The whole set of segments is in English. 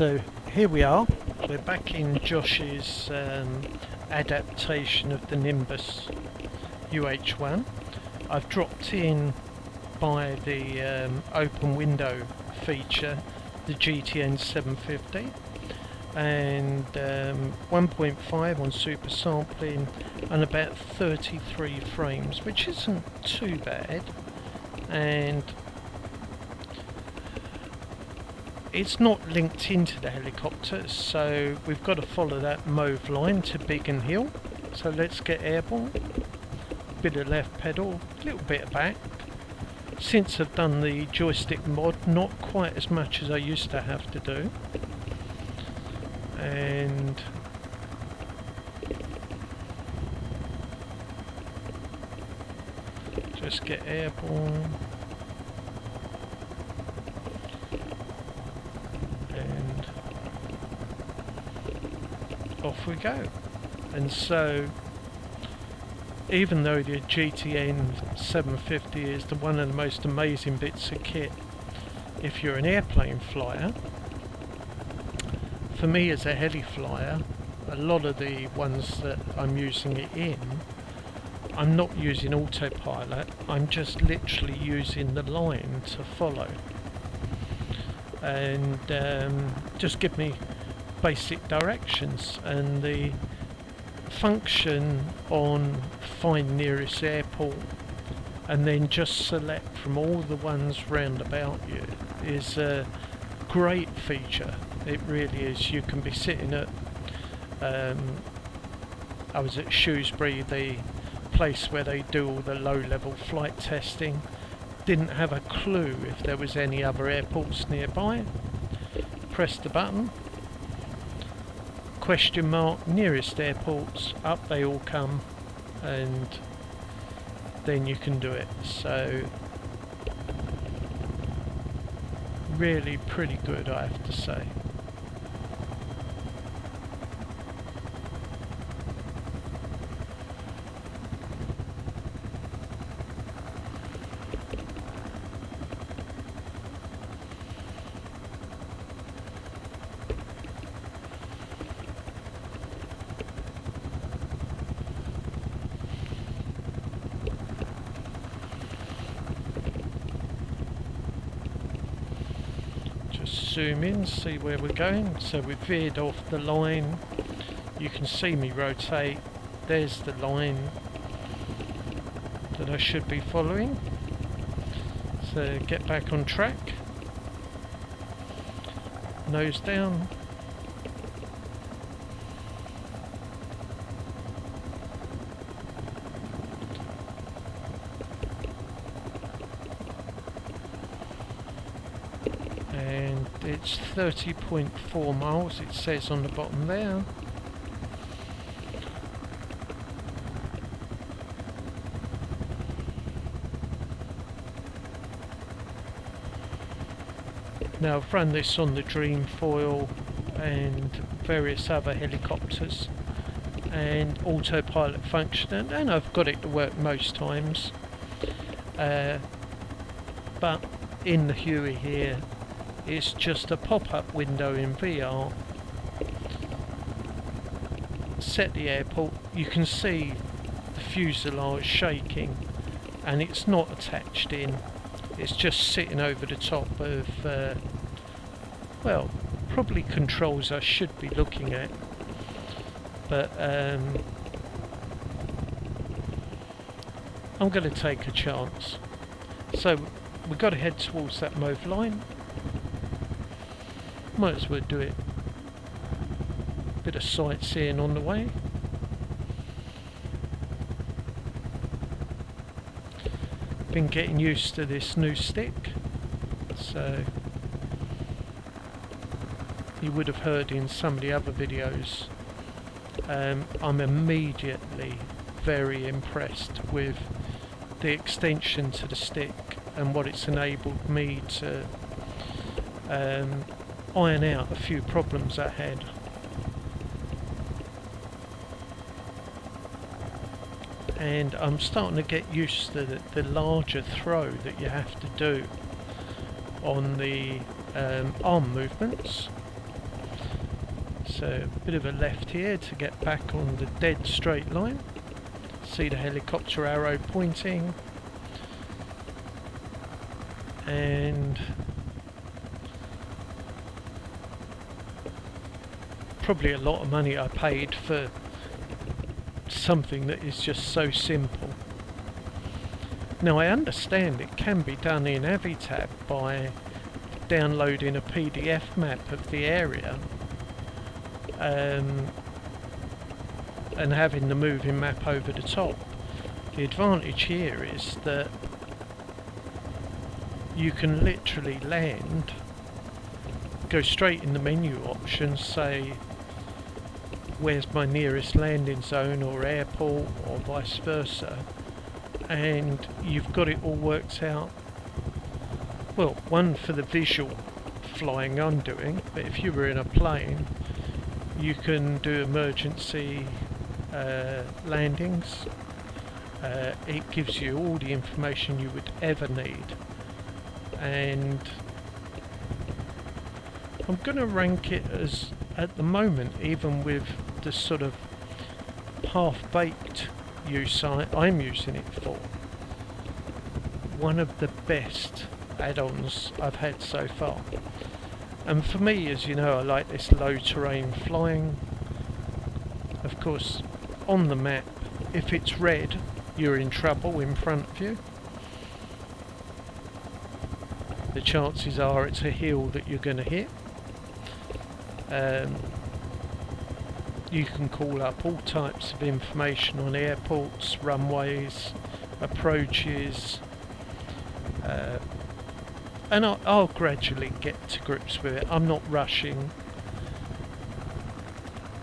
So here we are, we're back in Josh's adaptation of the Nimbus UH1. I've dropped in by the open window feature, the GTN-750, and 1.5 on super sampling and about 33 frames, which isn't too bad. And it's not linked into the helicopter, so we've got to follow that mauve line to Biggin Hill. So let's get airborne. Bit of left pedal, a little bit of back. Since I've done the joystick mod, not quite as much as I used to have to do. And just get airborne. And off we go. And so, even though the GTN-750 is one of the most amazing bits of kit if you're an airplane flyer, for me as a heli flyer, a lot of the ones that I'm using it in, I'm not using autopilot, I'm just literally using the line to follow. And just give me basic directions, and the function on find nearest airport and then just select from all the ones round about you is a great feature. It really is. You can be sitting at I was at Shrewsbury, the place where they do all the low-level flight testing. Didn't have a clue if there was any other airports nearby. Press the button, question mark, nearest airports, up they all come, and then you can do it. So really pretty good, I have to say. Zoom in, see where we're going. So we veered off the line. You can see me rotate. There's the line that I should be following. So get back on track. Nose down. And it's 30.4 miles, it says on the bottom there. Now I've run this on the Dreamfoil and various other helicopters and autopilot function, and I've got it to work most times. But in the Huey here, it's just a pop-up window in VR. Set the airport, you can see the fuselage shaking, and it's not attached in, it's just sitting over the top of, well, probably controls I should be looking at, but I'm going to take a chance. So we've got to head towards that mauve line. Might as well do it. Bit of sightseeing on the way. Been getting used to this new stick, so you would have heard in some of the other videos. I'm immediately very impressed with the extension to the stick and what it's enabled me to iron out a few problems I had. And I'm starting to get used to the larger throw that you have to do on the arm movements. So a bit of a left here to get back on the dead straight line. See the helicopter arrow pointing, and probably a lot of money I paid for something that is just so simple. Now I understand it can be done in Avitab by downloading a PDF map of the area and having the moving map over the top. The advantage here is that you can literally land, go straight in the menu options, say where's my nearest landing zone or airport or vice versa, and you've got it all worked out. Well, one for the visual flying I'm doing, but if you were in a plane you can do emergency landings. It gives you all the information you would ever need, and I'm going to rank it as, at the moment, even with the sort of half-baked use I'm using it for, one of the best add-ons I've had so far. And for me, as you know, I like this low terrain flying. Of course, on the map, if it's red, you're in trouble in front of you. The chances are it's a hill that you're going to hit. You can call up all types of information on airports, runways, approaches, and I'll gradually get to grips with it. I'm not rushing.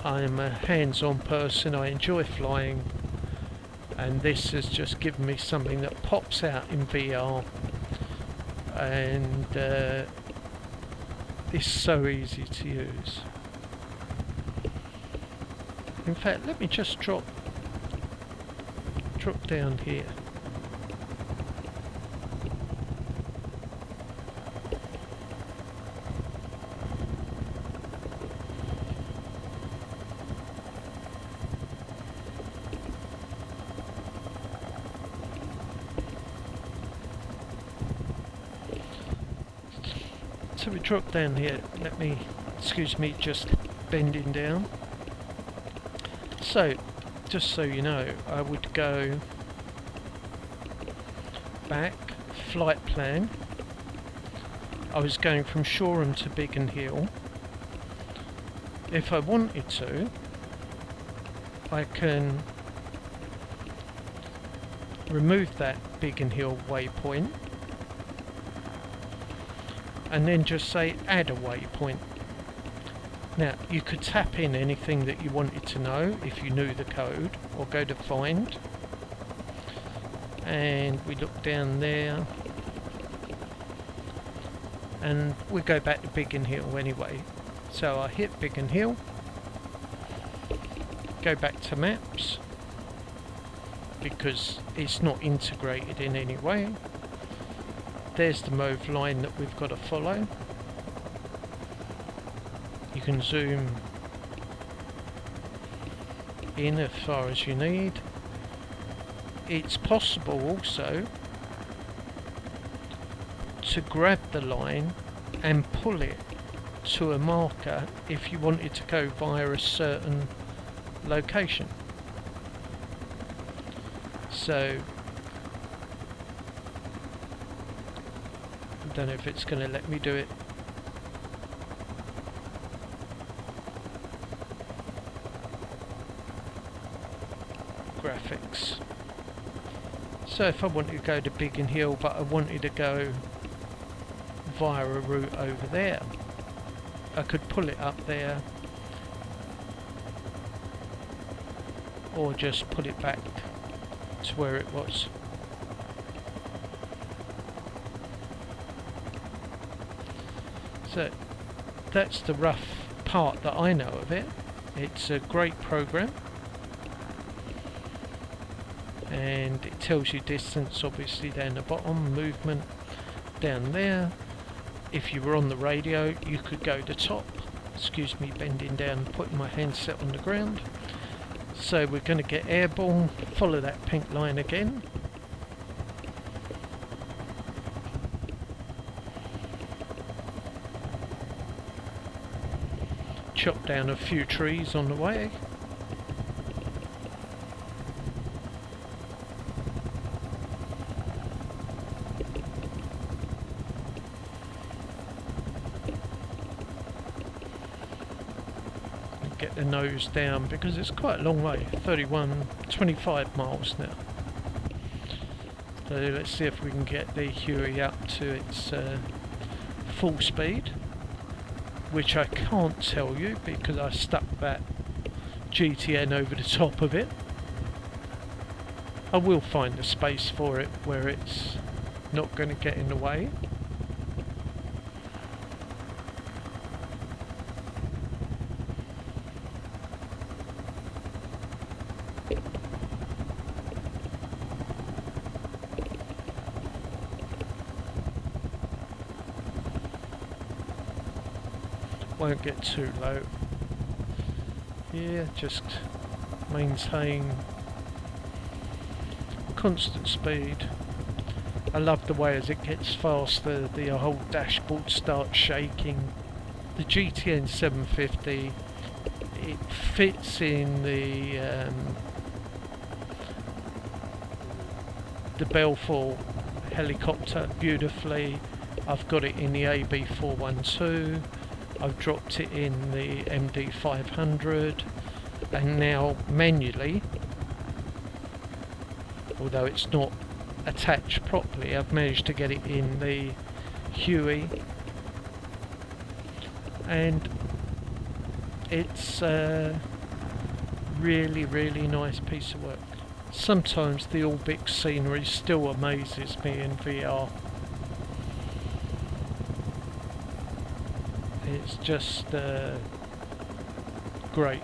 I'm a hands-on person. I enjoy flying, and this has just given me something that pops out in VR, and it's so easy to use. In fact, let me just drop down here. So we drop down here. Let me, excuse me, just bending down. So, just so you know, I would go back, flight plan. I was going from Shoreham to Biggin Hill. If I wanted to, I can remove that Biggin Hill waypoint and then just say add a waypoint. Now, you could tap in anything that you wanted to know if you knew the code, or go to find, and we look down there, and we go back to Biggin Hill anyway. So I hit Biggin Hill, go back to maps, because it's not integrated in any way. There's the mauve line that we've got to follow. You can zoom in as far as you need. It's possible also to grab the line and pull it to a marker if you wanted to go via a certain location. So I don't know if it's going to let me do it. Graphics. So if I wanted to go to Biggin Hill, but I wanted to go via a route over there, I could pull it up there, or just pull it back to where it was. So that's the rough part that I know of it. It's a great program, and it tells you distance obviously down the bottom, movement down there. If you were on the radio, you could go to top Excuse me bending down and putting my handset on the ground. So we're going to get airborne, follow that pink line again. Chop down a few trees on the way. Get the nose down because it's quite a long way, 25 miles now. So let's see if we can get the Huey up to its full speed, which I can't tell you because I stuck that GTN over the top of it. I will find a space for it where it's not going to get in the way. Won't get too low. Yeah, just maintain constant speed. I love the way as it gets faster the whole dashboard starts shaking. The GTN-750, it fits in the Belfour helicopter beautifully. I've got it in the AB412. I've dropped it in the MD500, and now manually, although it's not attached properly, I've managed to get it in the Huey, and it's a really nice piece of work. Sometimes the ORBX scenery still amazes me in VR. It's just great.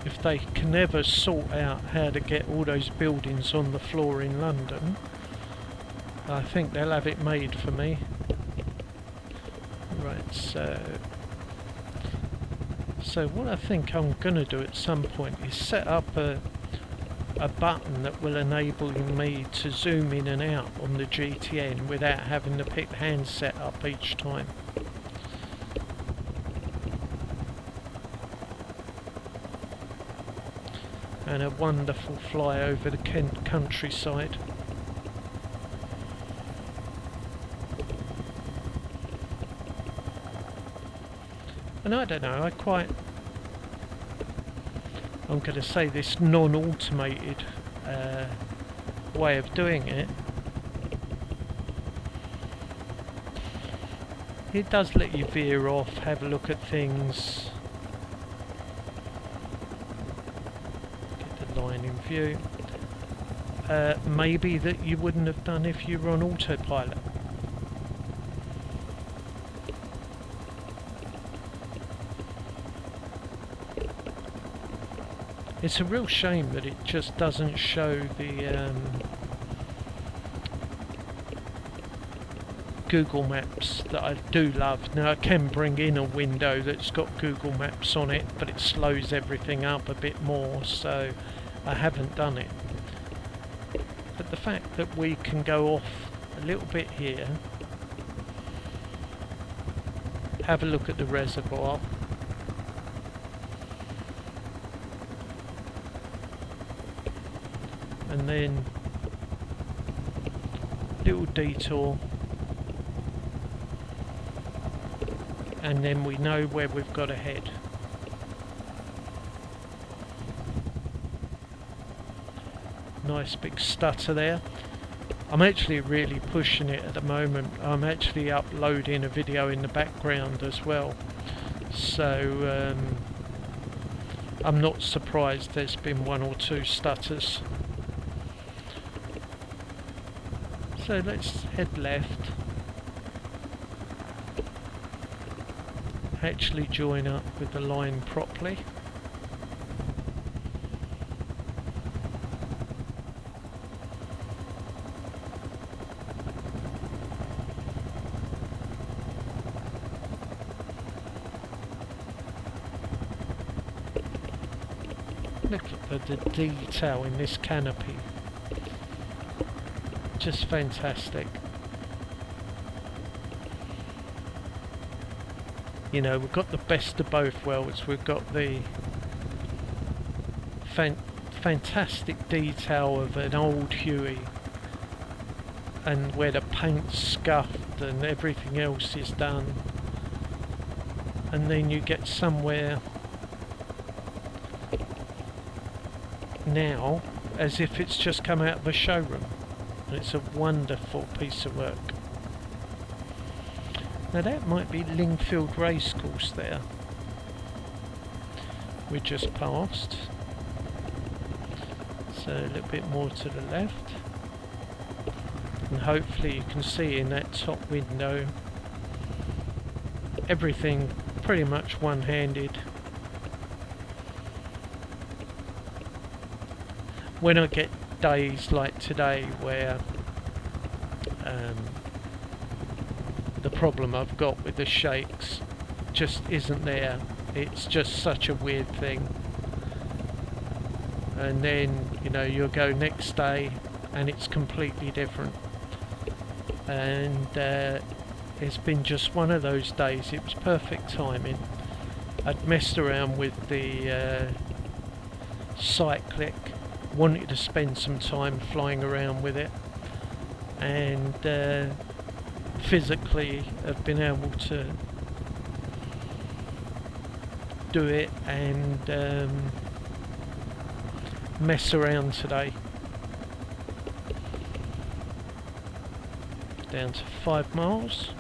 If they can ever sort out how to get all those buildings on the floor in London, I think they'll have it made for me. Right, so what I think I'm going to do at some point is set up a button that will enable me to zoom in and out on the GTN without having to pick the handset up each time. And a wonderful fly over the Kent countryside. And I don't know, I'm going to say this non-automated way of doing it. It does let you veer off, have a look at things, get the line in view. Maybe that you wouldn't have done if you were on autopilot. It's a real shame that it just doesn't show the Google Maps that I do love. Now I can bring in a window that's got Google Maps on it, but it slows everything up a bit more, so I haven't done it. But the fact that we can go off a little bit here, have a look at the reservoir, and then little detour, and then we know where we've got to head. Nice big stutter there. I'm actually really pushing it at the moment. I'm actually uploading a video in the background as well, so I'm not surprised there's been 1 or 2 stutters. So let's head left, actually join up with the line properly. Look at the detail in this canopy. Just fantastic. You know, we've got the best of both worlds. We've got the fantastic detail of an old Huey, and where the paint's scuffed and everything else is done, and then you get somewhere now as if it's just come out of a showroom. It's a wonderful piece of work. Now that might be Lingfield Racecourse there. We just passed. So a little bit more to the left. And hopefully you can see in that top window everything pretty much one-handed. When I get days like today where the problem I've got with the shakes just isn't there, it's just such a weird thing, and then you know you'll go next day and it's completely different, and it's been just one of those days. It was perfect timing. I'd messed around with the cyclic, wanted to spend some time flying around with it, and physically have been able to do it and mess around today. Down to 5 miles.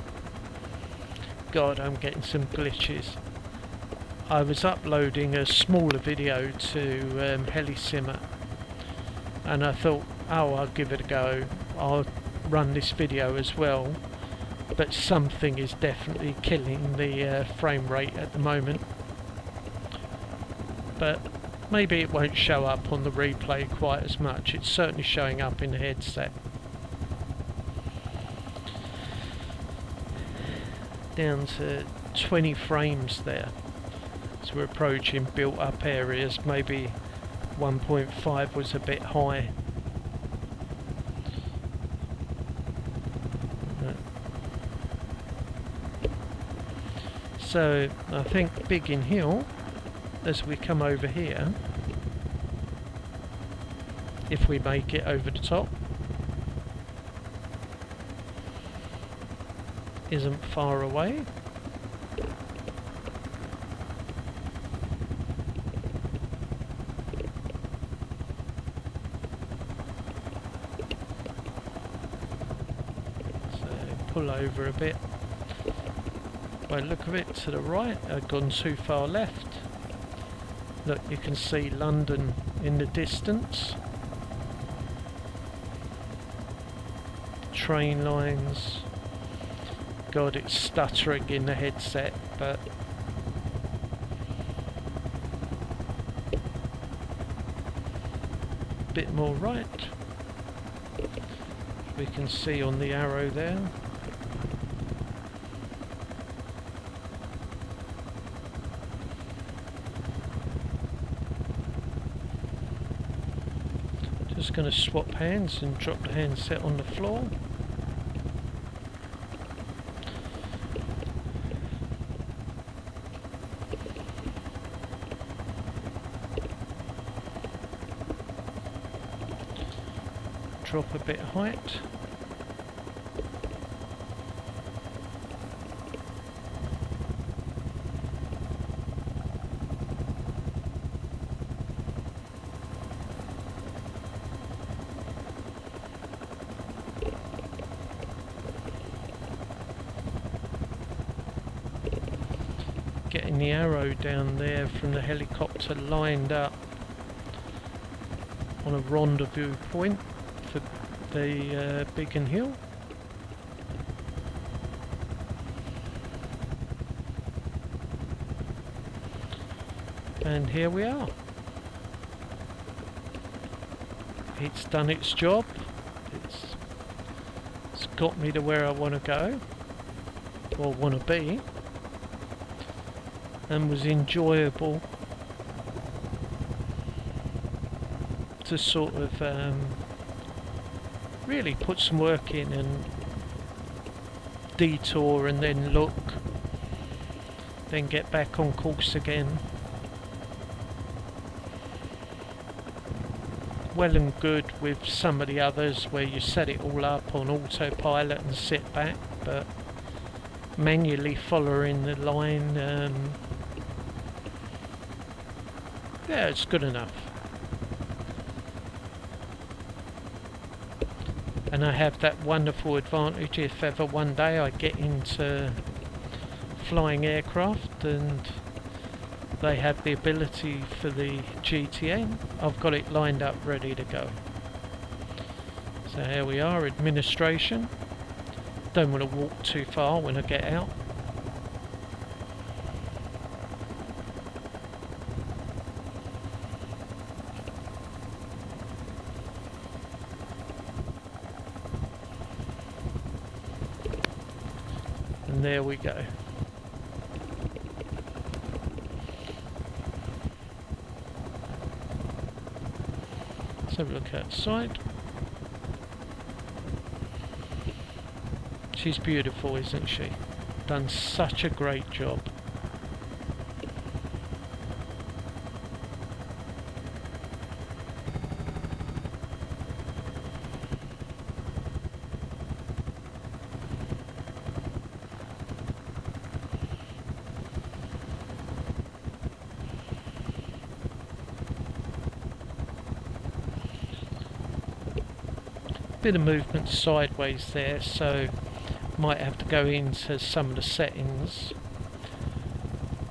God, I'm getting some glitches. I was uploading a smaller video to Helisimmer, and I thought, oh, I'll give it a go. I'll run this video as well. But something is definitely killing the frame rate at the moment. But maybe it won't show up on the replay quite as much. It's certainly showing up in the headset. Down to 20 frames there. So we're approaching built up areas. Maybe 1.5 was a bit high. So I think Biggin Hill, as we come over here, if we make it over the top, isn't far away. So pull over a bit. By the look of it, to the right, I've gone too far left. Look, you can see London in the distance. Train lines. God, it's stuttering in the headset, but a bit more right. We can see on the arrow there. Just going to swap hands and drop the handset on the floor. Drop a bit of height. Getting the arrow down there from the helicopter lined up on a rendezvous point for the Biggin Hill. And here we are. It's done its job. It's got me to where I want to go, or want to be, and was enjoyable to sort of really put some work in and detour and then look, then get back on course again. Well and good with some of the others where you set it all up on autopilot and sit back, but manually following the line, yeah, it's good enough. And I have that wonderful advantage if ever one day I get into flying aircraft and they have the ability for the GTN, I've got it lined up ready to go. So here we are, administration. Don't want to walk too far when I get out. And there we go. Let's have a look outside. She's beautiful, isn't she? Done such a great job. Bit of movement sideways there, so might have to go into some of the settings.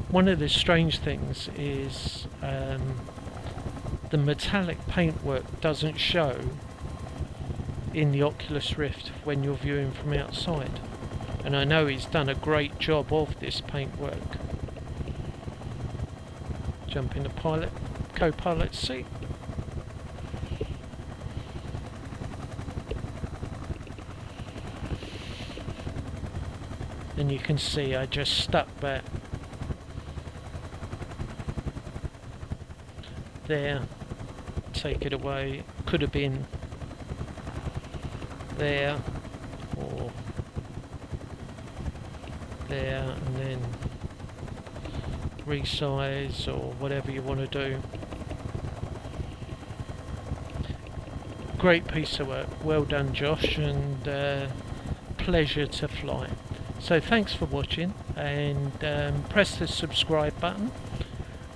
One of the strange things is the metallic paintwork doesn't show in the Oculus Rift when you're viewing from outside, and I know he's done a great job of this paintwork. Jump in the co-pilot seat. And you can see I just stuck that there, take it away. Could have been there or there, and then resize or whatever you want to do. Great piece of work, well done Josh, and pleasure to fly. So thanks for watching, and press the subscribe button,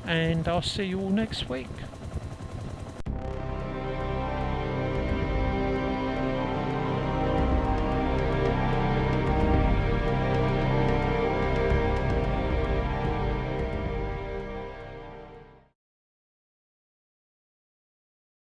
and I'll see you all next week.